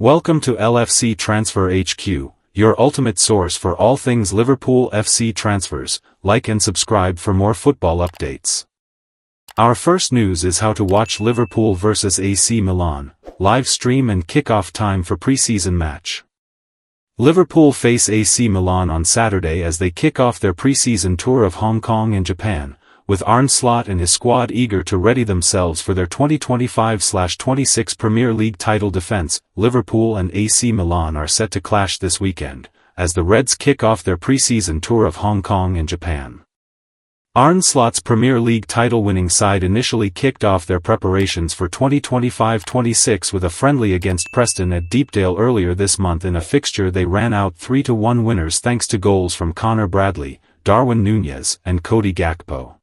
Welcome to LFC Transfer HQ, your ultimate source for all things Liverpool FC transfers. Like and subscribe for more football updates. Our first news is how to watch Liverpool vs AC Milan, live stream and kick-off time for pre-season match. Liverpool face AC Milan on Saturday as they kick off their pre-season tour of Hong Kong and Japan, with Arne Slot and his squad eager to ready themselves for their 2025-26 Premier League title defence. Liverpool and AC Milan are set to clash this weekend, as the Reds kick off their pre-season tour of Hong Kong and Japan. Arne Slot's Premier League title-winning side initially kicked off their preparations for 2025-26 with a friendly against Preston at Deepdale earlier this month in a fixture they ran out 3-1 winners thanks to goals from Connor Bradley, Darwin Núñez and Cody Gakpo.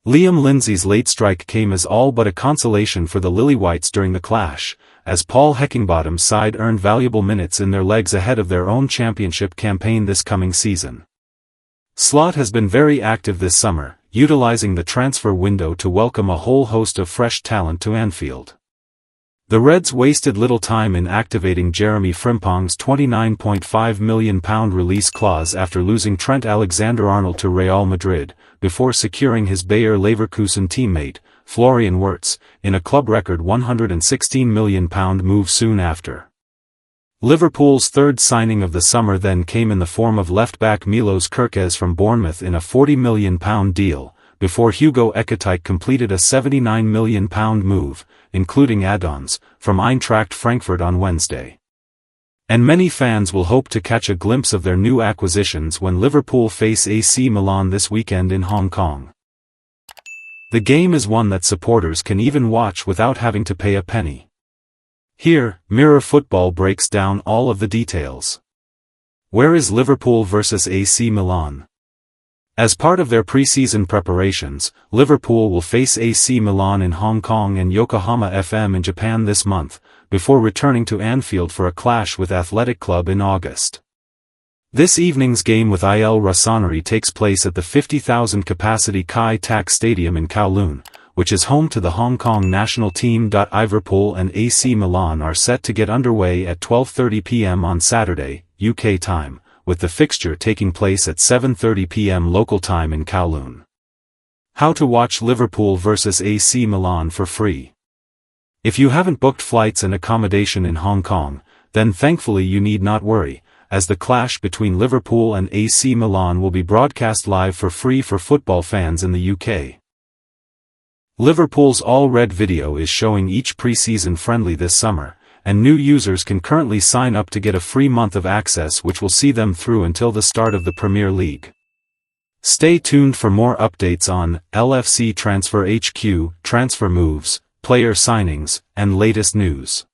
Liam Lindsay's late strike came as all but a consolation for the Lily-Whites during the clash, as Paul Heckingbottom's side earned valuable minutes in their legs ahead of their own championship campaign this coming season. Slot has been very active this summer, utilising the transfer window to welcome a whole host of fresh talent to Anfield. The Reds wasted little time in activating Jeremy Frimpong's £29.5 million release clause after losing Trent Alexander-Arnold to Real Madrid, before securing his Bayer Leverkusen teammate, Florian Wirtz, in a club record £116 million move soon after. Liverpool's third signing of the summer then came in the form of left-back Milos Kerkez from Bournemouth in a £40 million deal, before Hugo Ekitike completed a £79 million move, including add-ons, from Eintracht Frankfurt on Wednesday. And many fans will hope to catch a glimpse of their new acquisitions when Liverpool face AC Milan this weekend in Hong Kong. The game is one that supporters can even watch without having to pay a penny. Here, Mirror Football breaks down all of the details. Where is Liverpool vs AC Milan? As part of their pre-season preparations, Liverpool will face AC Milan in Hong Kong and Yokohama FM in Japan this month, before returning to Anfield for a clash with Athletic Club in August. This evening's game with IL Rossoneri takes place at the 50,000-capacity Kai Tak Stadium in Kowloon, which is home to the Hong Kong national team. Liverpool and AC Milan are set to get underway at 12:30 p.m. on Saturday, UK time, with the fixture taking place at 7:30 p.m. local time in Kowloon. How to watch Liverpool vs AC Milan for free. If you haven't booked flights and accommodation in Hong Kong, then thankfully you need not worry, as the clash between Liverpool and AC Milan will be broadcast live for free for football fans in the UK. Liverpool's All Red video is showing each pre-season friendly this summer, and new users can currently sign up to get a free month of access which will see them through until the start of the Premier League. Stay tuned for more updates on LFC Transfer HQ, transfer moves, player signings, and latest news.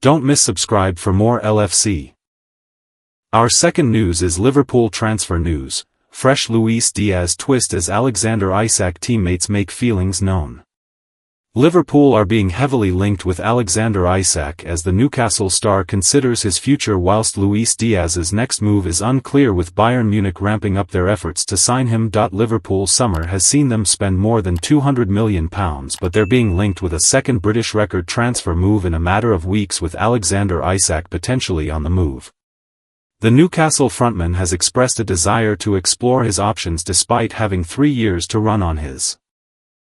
Don't miss subscribe for more LFC. Our second news is Liverpool transfer news. Fresh Luis Diaz twist as Alexander Isak teammates make feelings known. Liverpool are being heavily linked with Alexander Isak as the Newcastle star considers his future, whilst Luis Diaz's next move is unclear, with Bayern Munich ramping up their efforts to sign him. Liverpool summer has seen them spend more than £200 million, but they're being linked with a second British record transfer move in a matter of weeks, with Alexander Isak potentially on the move. The Newcastle frontman has expressed a desire to explore his options despite having 3 years to run on his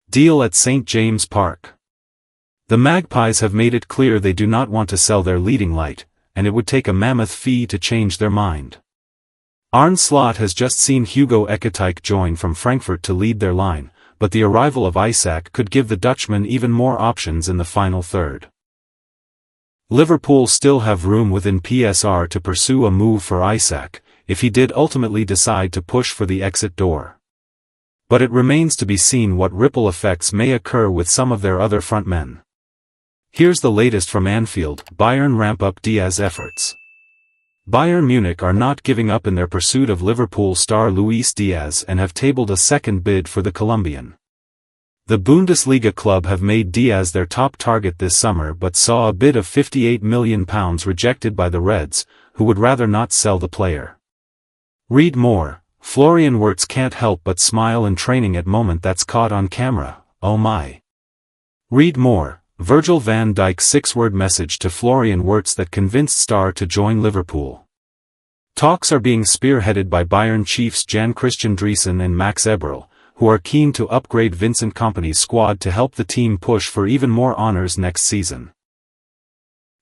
deal at St James Park. The Magpies have made it clear they do not want to sell their leading light, and it would take a mammoth fee to change their mind. Arne Slot has just seen Hugo Ekitike join from Frankfurt to lead their line, but the arrival of Isak could give the Dutchman even more options in the final third. Liverpool still have room within PSR to pursue a move for Isak, if he did ultimately decide to push for the exit door. But it remains to be seen what ripple effects may occur with some of their other frontmen. Here's the latest from Anfield: Bayern ramp up Diaz efforts. Bayern Munich are not giving up in their pursuit of Liverpool star Luis Diaz and have tabled a second bid for the Colombian. The Bundesliga club have made Diaz their top target this summer but saw a bid of £58 million rejected by the Reds, who would rather not sell the player. Read more. Florian Wirtz can't help but smile in training at moment that's caught on camera. Oh my. Read more. Virgil van Dijk's 6-word message to Florian Wirtz that convinced star to join Liverpool. Talks are being spearheaded by Bayern chiefs Jan-Christian Driesen and Max Eberl, who are keen to upgrade Vincent Kompany's squad to help the team push for even more honours next season.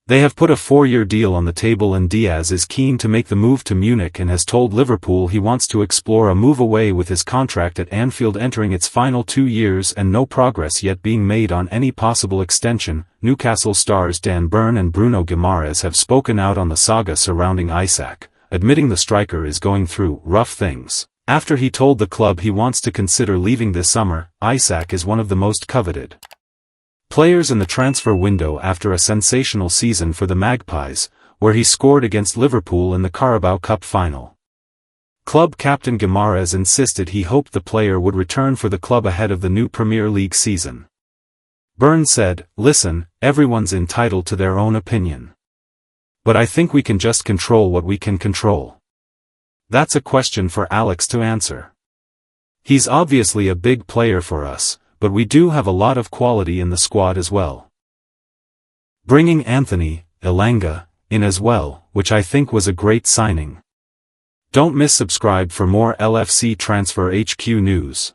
They have put a 4-year deal on the table, and Diaz is keen to make the move to Munich and has told Liverpool he wants to explore a move away, with his contract at Anfield entering its final 2 years and no progress yet being made on any possible extension. Newcastle stars Dan Burn and Bruno Guimaraes have spoken out on the saga surrounding Isak, admitting the striker is going through rough things. After he told the club he wants to consider leaving this summer, Isak is one of the most coveted players in the transfer window after a sensational season for the Magpies, where he scored against Liverpool in the Carabao Cup final. Club captain Guimaraes insisted he hoped the player would return for the club ahead of the new Premier League season. Burn said, "Listen, everyone's entitled to their own opinion. But I think we can just control what we can control. That's a question for Alex to answer. He's obviously a big player for us, but we do have a lot of quality in the squad as well. Bringing Anthony Elanga in as well, which I think was a great signing." Don't miss subscribe for more LFC Transfer HQ news.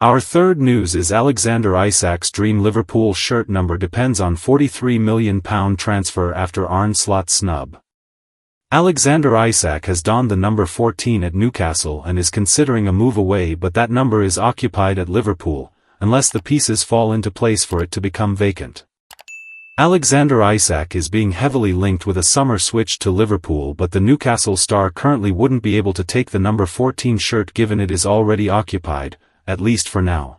Our third news is Alexander Isak's dream Liverpool shirt number depends on £43 million transfer after Arne Slot snub. Alexander Isak has donned the number 14 at Newcastle and is considering a move away, but that number is occupied at Liverpool, unless the pieces fall into place for it to become vacant. Alexander Isak is being heavily linked with a summer switch to Liverpool, but the Newcastle star currently wouldn't be able to take the number 14 shirt given it is already occupied, at least for now.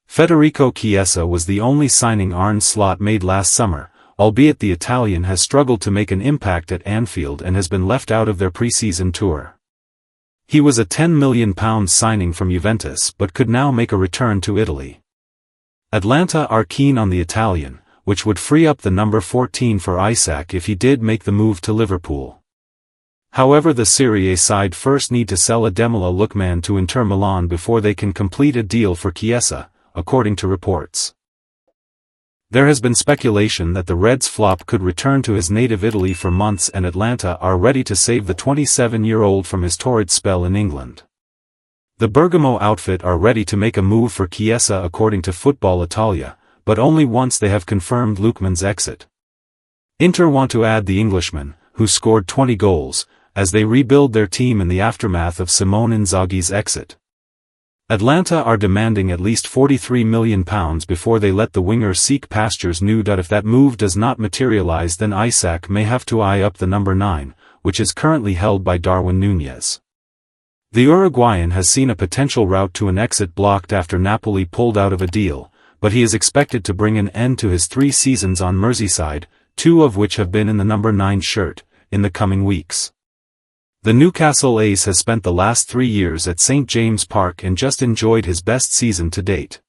Federico Chiesa was the only signing Arne Slot made last summer, albeit the Italian has struggled to make an impact at Anfield and has been left out of their pre-season tour. He was a £10 million signing from Juventus but could now make a return to Italy. Atlanta are keen on the Italian, which would free up the number 14 for Isak if he did make the move to Liverpool. However, the Serie A side first need to sell Ademola Lookman to Inter Milan before they can complete a deal for Chiesa, according to reports. There has been speculation that the Reds' flop could return to his native Italy for months, and Atlanta are ready to save the 27-year-old from his torrid spell in England. The Bergamo outfit are ready to make a move for Chiesa according to Football Italia, but only once they have confirmed Lookman's exit. Inter want to add the Englishman, who scored 20 goals, as they rebuild their team in the aftermath of Simone Inzaghi's exit. Atlanta are demanding at least £43 million before they let the winger seek pastures new. If that move does not materialize, then Isak may have to eye up the number 9, which is currently held by Darwin Núñez. The Uruguayan has seen a potential route to an exit blocked after Napoli pulled out of a deal, but he is expected to bring an end to his 3 seasons on Merseyside, 2 of which have been in the number 9 shirt, in the coming weeks. The Newcastle ace has spent the last 3 years at St James Park and just enjoyed his best season to date.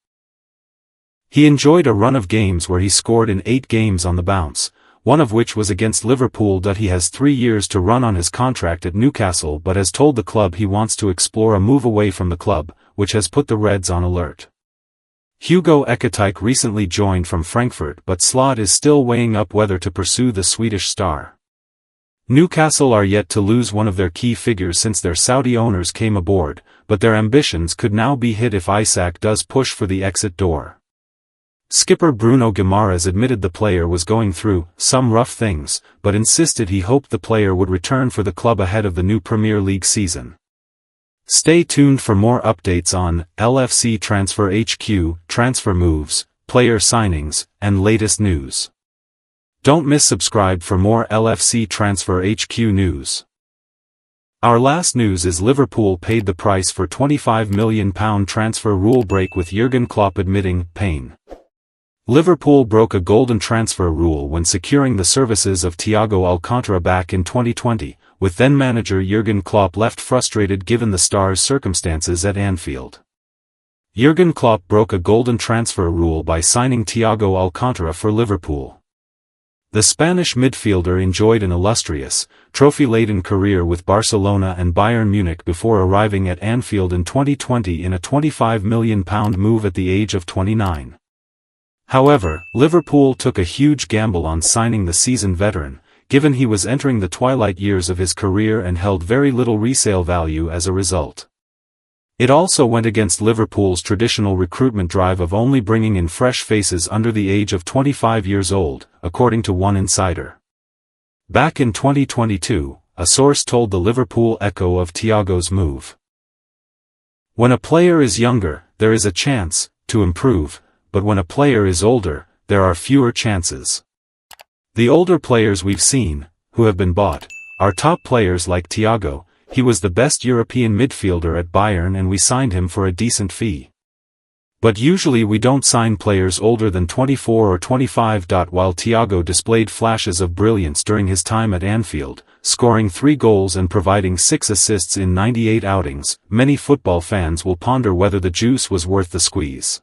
He enjoyed a run of games where he scored in 8 games on the bounce, one of which was against Liverpool. He has 3 years to run on his contract at Newcastle but has told the club he wants to explore a move away from the club, which has put the Reds on alert. Hugo Ekitike recently joined from Frankfurt, but Slot is still weighing up whether to pursue the Swedish star. Newcastle are yet to lose one of their key figures since their Saudi owners came aboard, but their ambitions could now be hit if Isak does push for the exit door. Skipper Bruno Guimaraes admitted the player was going through some rough things, but insisted he hoped the player would return for the club ahead of the new Premier League season. Stay tuned for more updates on LFC Transfer HQ, transfer moves, player signings, and latest news. Don't miss subscribe for more LFC Transfer HQ news. Our last news is Liverpool paid the price for £25 million transfer rule break, with Jurgen Klopp admitting pain. Liverpool broke a golden transfer rule when securing the services of Thiago Alcantara back in 2020, with then-manager Jurgen Klopp left frustrated given the star's circumstances at Anfield. Jurgen Klopp broke a golden transfer rule by signing Thiago Alcantara for Liverpool. The Spanish midfielder enjoyed an illustrious, trophy-laden career with Barcelona and Bayern Munich before arriving at Anfield in 2020 in a £25 million move at the age of 29. However, Liverpool took a huge gamble on signing the seasoned veteran, given he was entering the twilight years of his career and held very little resale value as a result. It also went against Liverpool's traditional recruitment drive of only bringing in fresh faces under the age of 25 years old, according to one insider. Back in 2022, a source told the Liverpool Echo of Thiago's move. When a player is younger, there is a chance to improve, but when a player is older, there are fewer chances. The older players we've seen, who have been bought, are top players like Thiago. He was the best European midfielder at Bayern and we signed him for a decent fee. But usually we don't sign players older than 24 or 25. While Thiago displayed flashes of brilliance during his time at Anfield, scoring 3 goals and providing 6 assists in 98 outings, many football fans will ponder whether the juice was worth the squeeze.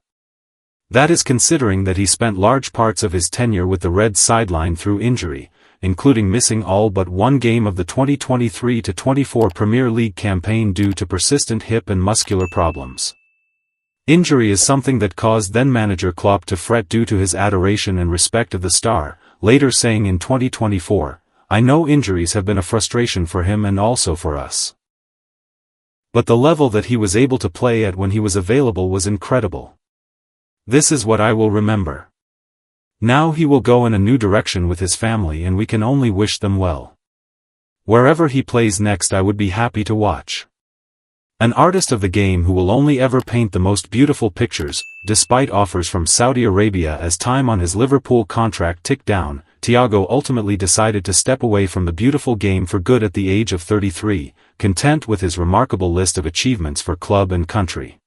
That is considering that he spent large parts of his tenure with the Reds sidelined through injury, including missing all but one game of the 2023-24 Premier League campaign due to persistent hip and muscular problems. Injury is something that caused then-manager Klopp to fret due to his adoration and respect of the star, later saying in 2024, "I know injuries have been a frustration for him and also for us. But the level that he was able to play at when he was available was incredible. This is what I will remember. Now he will go in a new direction with his family and we can only wish them well. Wherever he plays next I would be happy to watch." An artist of the game who will only ever paint the most beautiful pictures, despite offers from Saudi Arabia as time on his Liverpool contract ticked down, Thiago ultimately decided to step away from the beautiful game for good at the age of 33, content with his remarkable list of achievements for club and country.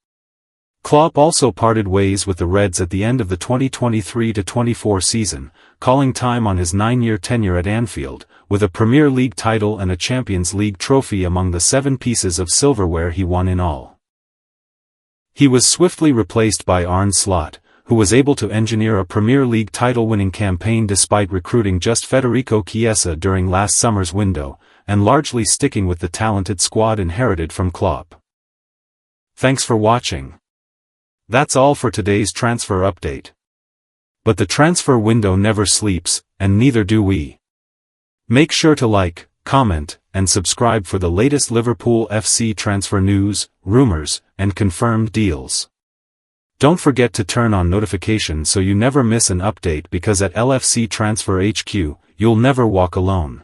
Klopp also parted ways with the Reds at the end of the 2023-24 season, calling time on his 9-year tenure at Anfield, with a Premier League title and a Champions League trophy among the 7 pieces of silverware he won in all. He was swiftly replaced by Arne Slot, who was able to engineer a Premier League title-winning campaign despite recruiting just Federico Chiesa during last summer's window, and largely sticking with the talented squad inherited from Klopp. Thanks for watching. That's all for today's transfer update. But the transfer window never sleeps, and neither do we. Make sure to like, comment, and subscribe for the latest Liverpool FC transfer news, rumors, and confirmed deals. Don't forget to turn on notifications so you never miss an update because at LFC Transfer HQ, you'll never walk alone.